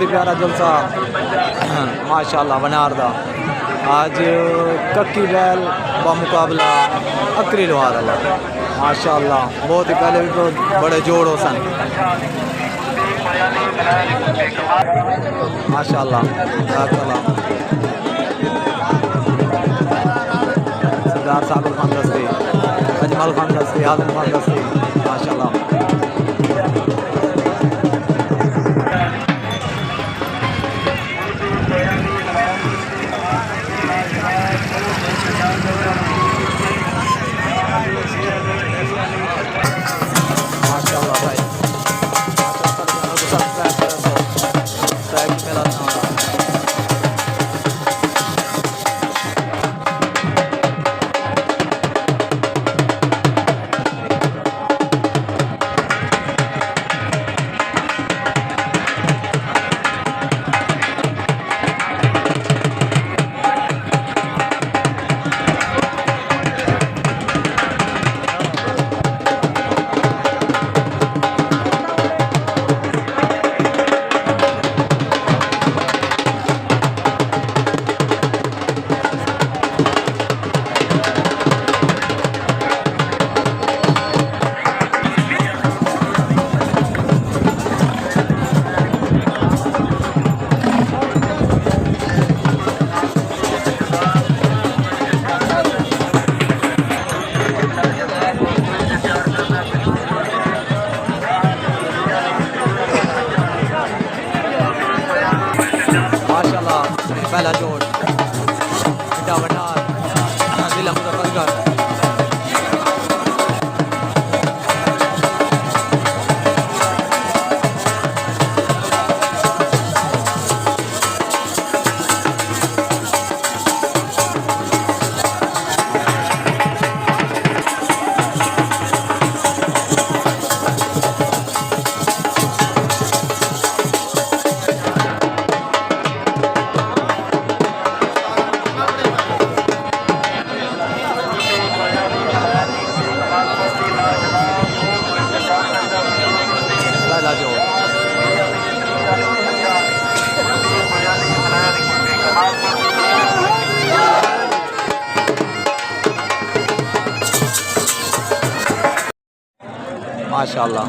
ही प्यारा जलसा माशाल्लाह बनार दा। आज कक्की बैल मुकाबला अकरी लोहार वाला माशाल्लाह। बहुत ही पहले भी तो बड़े जोड़ हो सन माशाल्लाह। सरदार साबिर खान दस्ती, अजमल खान दस्ती, हाजिम खान दस्ती माशाल्लाह। पहला जोड़ बेटा बनार जिला मुजफ्फरगढ़। माशाल्लाह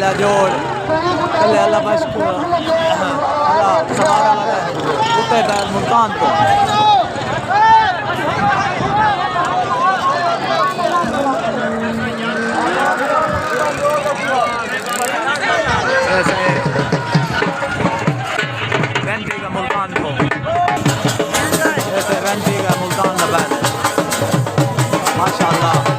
दुजा जोड़ कले अल्लाह मशकूर अल्लाह सहारा लगा उते बैल मुल्तान को ऐसे वेंटी का मुल्तान को ऐसे वेंटी का मुल्तान का बैल माशाल्लाह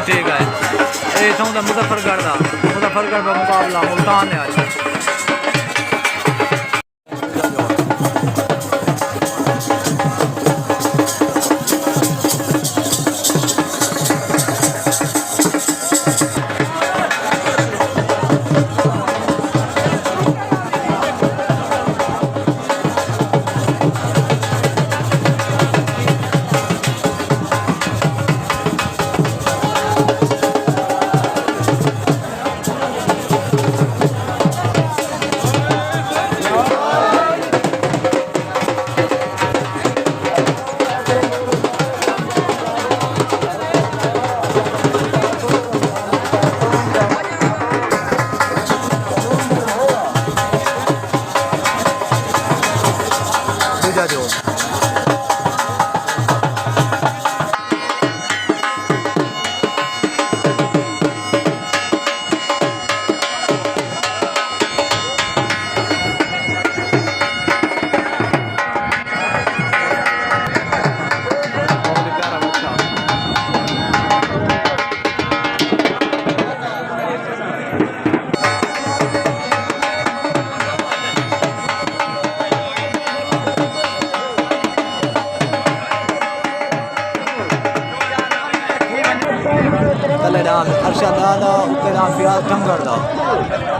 ठीक है ये इतों का मुजफ्फरगढ़ का मुकाबला मुल्तान है आज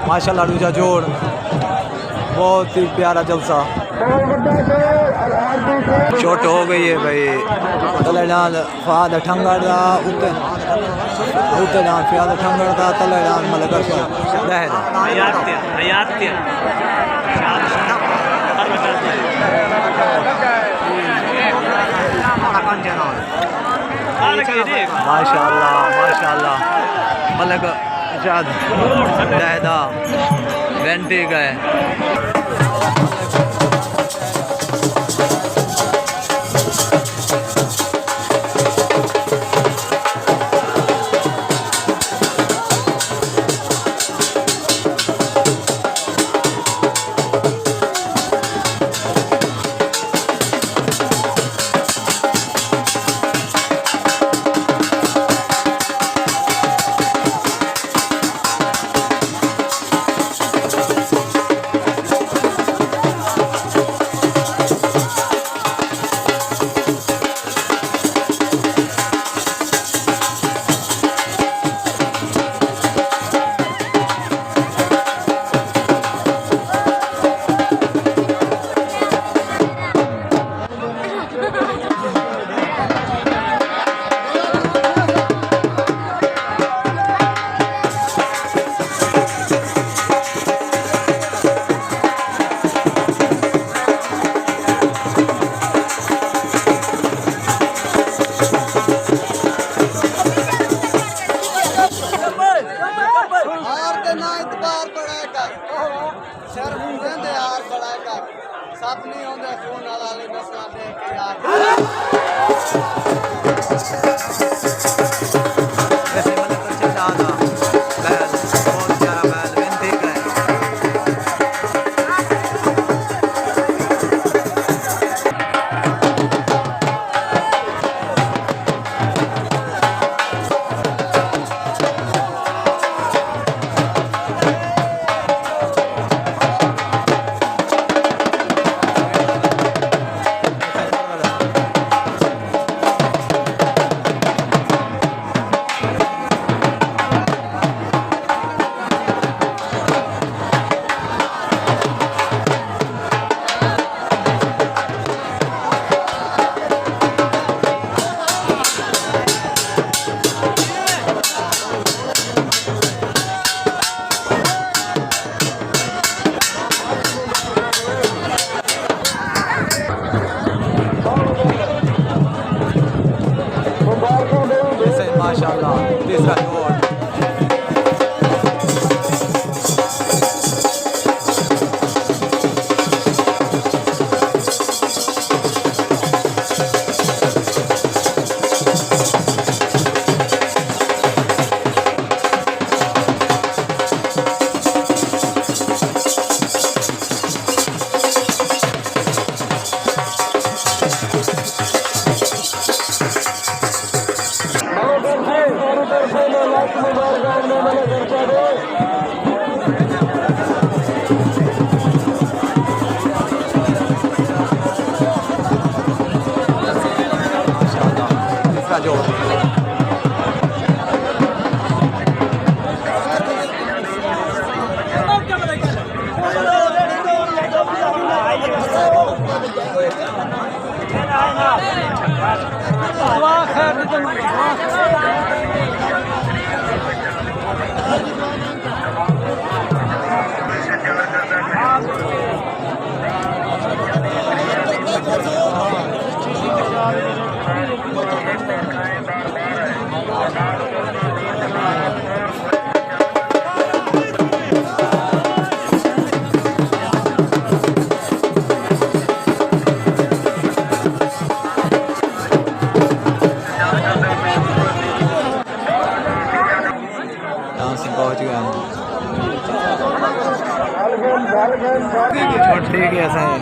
माशाल्लाह दूजा जोड़ बहुत ही प्यारा जलसा छोट हो गई है भाई तले डाल फाद ठंगड़ दा उते डाल फाद ठंगड़ दा तले डाल मलक दह माशाल्लाह माशाल्लाह मलक शाद दहदा वेंटी गए का जोड़। ठीक है ऐसा है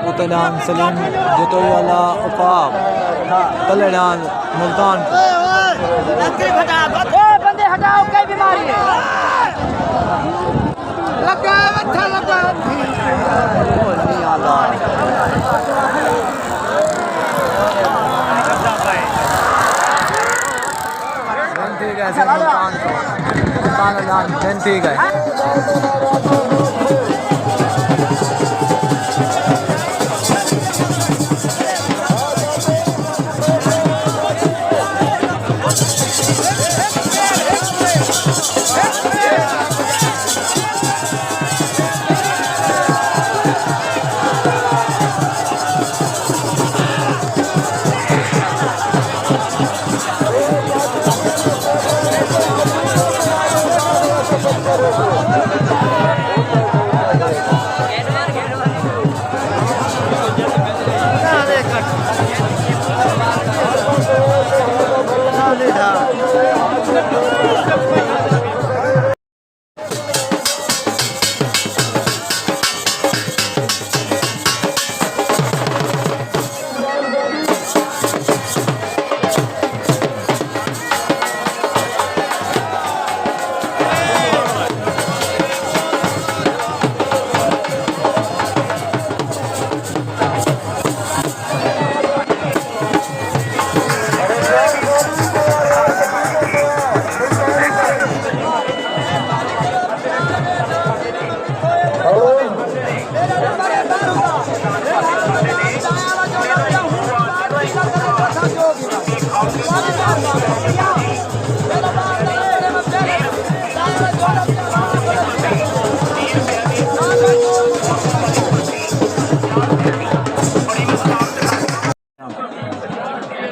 उतलान सलीम जतोई वाला उपाप तलेडान मुल्तान बंदे हटाओ कई बीमारी है लगा अच्छा लगा ठीक है ऐसे मुल्तान ठीक है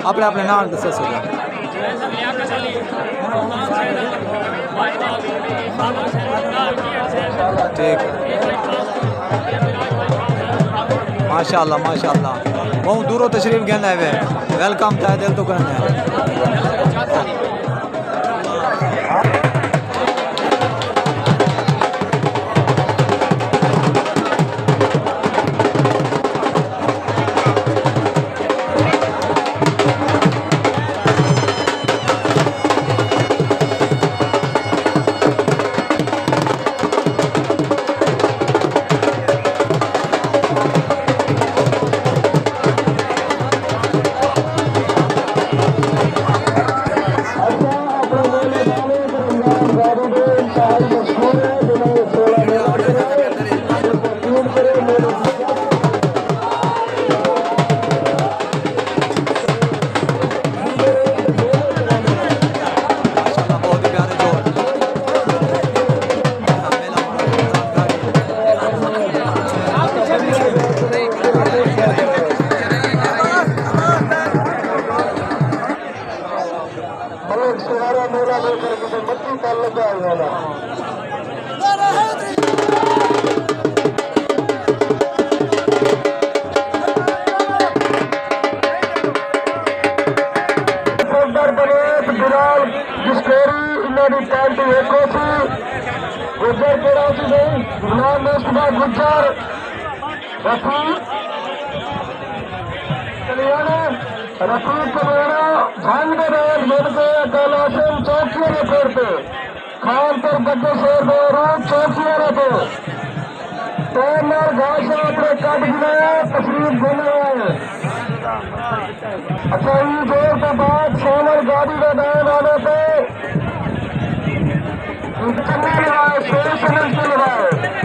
अपने अपने नाम दस ठीक माशाल्लाह माशाल्लाह बहुत दूरों तशरीफ कहना है वेलकम था दिल तो करना है थोड़ी देर के बाद सोलर गाड़ी का नाम आने पे चन्ना लगाए शेर सनम से लगाए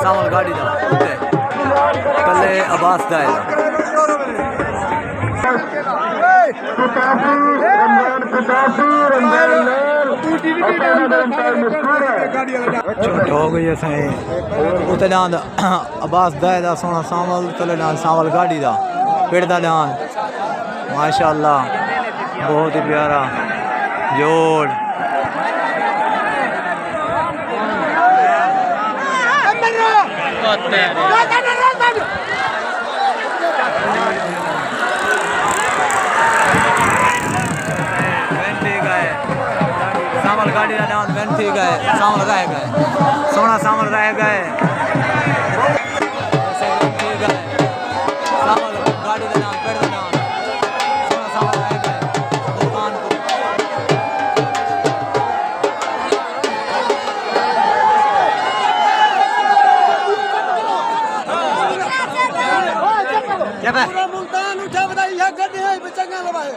सामल गाड़ी दा उत्ते कल्ले अब्बास दा है हो गई असें उत्ते डांद अब्बास दा है सोना सामल कल्ले डांद सामल गाड़ी दा पेड़ दा डांद माशाअल्लाह बहुत ही प्यारा जोड़ सामल गाड़ी का नाम बहन ठीक है सामल रह गए सोना सामल रह गए ठीक है सामल गाड़ी का नाम पेड़ का नाम सोना सामल रह गए दुकान को क्या है मुल्तान उठा बताई है गड्डी है बचंगा लगाए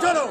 छोड़ो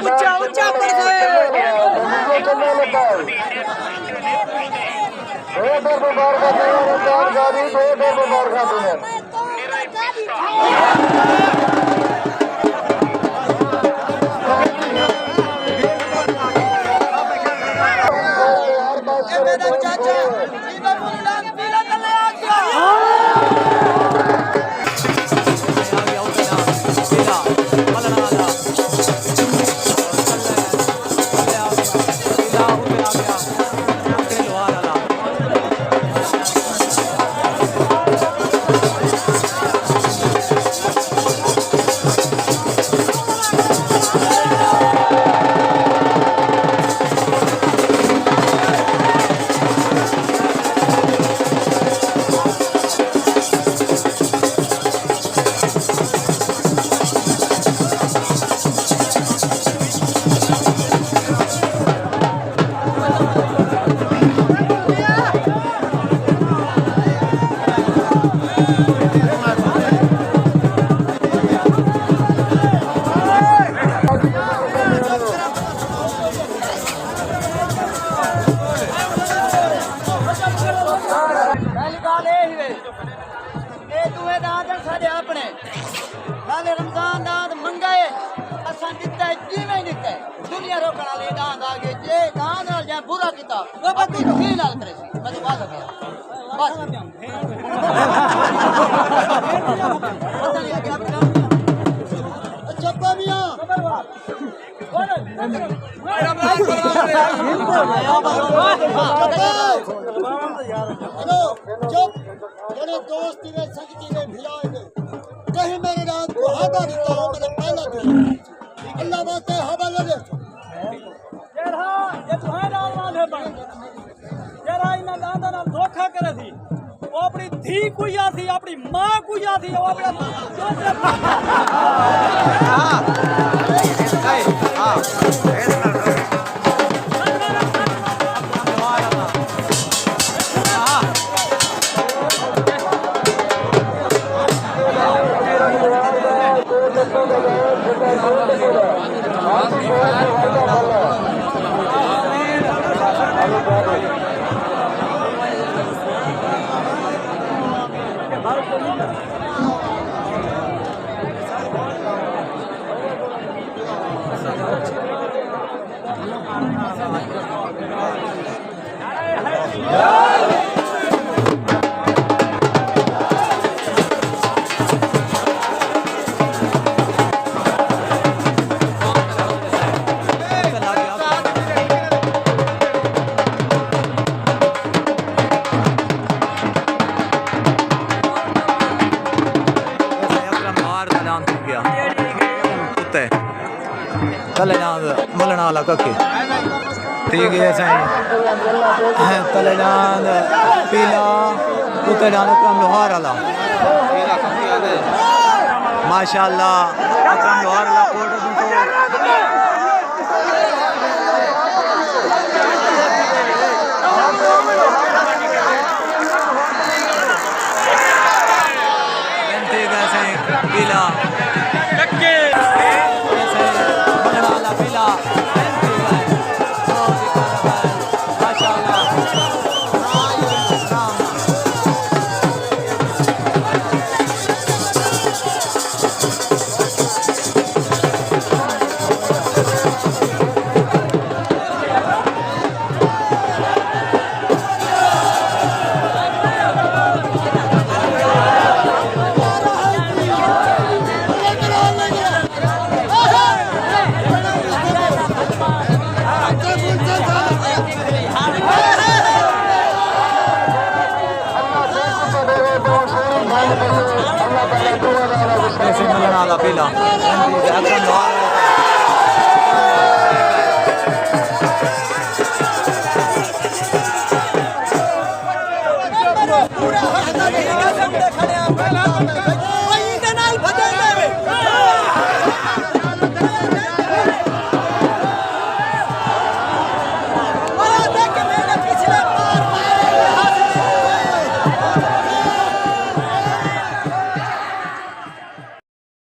ऊंचा ऊंचा पर साढ़े अपने नाले रमजान दांत मंगाए असां दिता है जिवें दिता है दुनिया रोकण वाले दांत आ गए जे दांत नाल जा बुरा कीता वो बदी की नाल करे मैं तो बात कर बस पता नहीं क्या अच्छा मियां चुप जड़े दोस्त ने संगती ने भिलाए ने कहीं मेरे नाम को हवा दिता हो मेरे पहला दिल अल्लाह वास्ते हवा लगे जरा ये तुम्हारे नाम वाले बन जरा इन दादा नाम धोखा करे थी वो अपनी धी कुया थी अपनी मां कुया थी वो अपने तले मलना वाला कक्के ठीक है साईं तले पीला कुत्ते अकरम लोहार वाला माशाअल्लाह अकरम लोहार वाला कोट ठीक है साईं पीला कक्के la pila. पूरा